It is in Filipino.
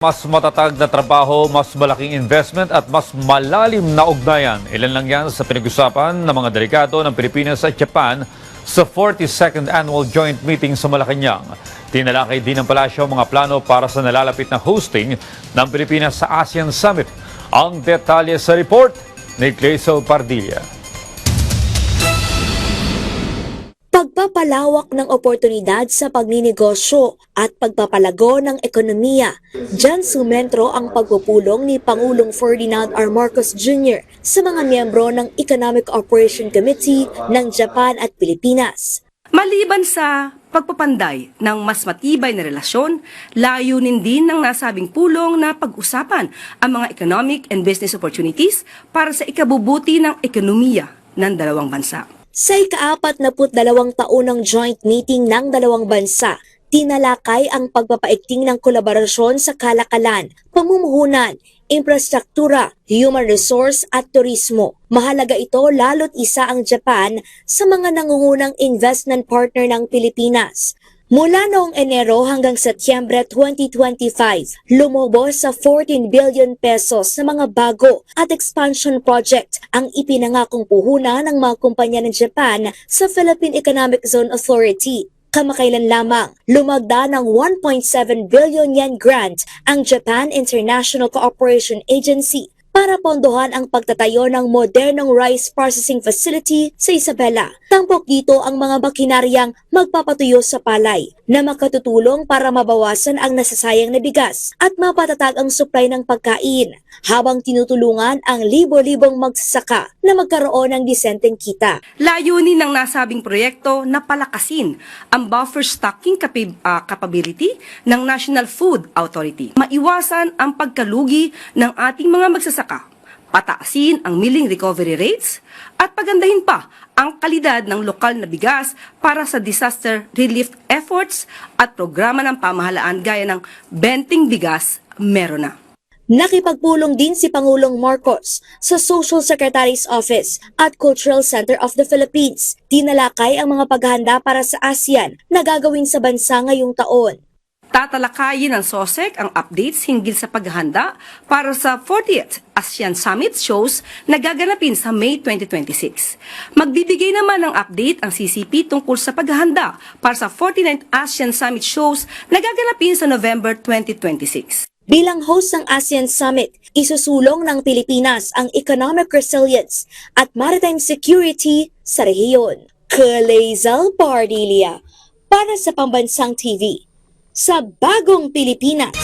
Mas matatag na trabaho, mas malaking investment at mas malalim na ugnayan. Ilan lang yan sa pinag-usapan ng mga delegado ng Pilipinas at Japan sa 42nd Annual Joint Meeting sa Malacanang. Tinalakay din ng palasyo mga plano para sa nalalapit na hosting ng Pilipinas sa ASEAN Summit. Ang detalye sa report ni Clazel Pardilla. Pagpapalawak ng oportunidad sa pagninegosyo at pagpapalago ng ekonomiya. Diyan sumentro ang pagpupulong ni Pangulong Ferdinand R. Marcos Jr. sa mga miyembro ng Economic Operation Committee ng Japan at Pilipinas. Maliban sa pagpapanday ng mas matibay na relasyon, layunin din ng nasabing pulong na pag-usapan ang mga economic and business opportunities para sa ikabubuti ng ekonomiya ng dalawang bansa. Sa ika-42 taon ng joint meeting ng dalawang bansa, tinalakay ang pagpapaigting ng kolaborasyon sa kalakalan, pamumuhunan, infrastruktura, human resource at turismo. Mahalaga ito lalo't isa ang Japan sa mga nangungunang investment partner ng Pilipinas. Mula noong Enero hanggang Setyembre 2025, lumubos sa 14 billion pesos sa mga bago at expansion project ang ipinangakong puhunan ng mga kumpanya ng Japan sa Philippine Economic Zone Authority. Kamakailan lamang, lumagda ng 1.7 billion yen grant ang Japan International Cooperation Agency para pondohan ang pagtatayo ng modernong rice processing facility sa Isabela. Tampok dito ang mga makinaryang magpapatuyo sa palay na makatutulong para mabawasan ang nasasayang na bigas at mapatatag ang supply ng pagkain habang tinutulungan ang libo-libong magsasaka na magkaroon ng disenteng kita. Layunin ng nasabing proyekto na palakasin ang buffer stocking capability ng National Food Authority. Maiwasan ang pagkalugi ng ating mga magsasaka, pataasin ang milling recovery rates, at pagandahin pa ang kalidad ng lokal na bigas para sa disaster relief efforts at programa ng pamahalaan gaya ng Benting Bigas Meron Na. Nakipagpulong din si Pangulong Marcos sa Social Secretary's Office at Cultural Center of the Philippines. Tinalakay ang mga paghahanda para sa ASEAN na gagawin sa bansa ngayong taon. Tatalakayin ng SOSEC ang updates hinggil sa paghahanda para sa 40th ASEAN Summit shows na gaganapin sa May 2026. Magbibigay naman ng update ang CCP tungkol sa paghahanda para sa 49th ASEAN Summit shows na gaganapin sa November 2026. Bilang host ng ASEAN Summit, isusulong ng Pilipinas ang economic resilience at maritime security sa rehiyon. Clazel Pardilla para sa Pambansang TV sa Bagong Pilipinas.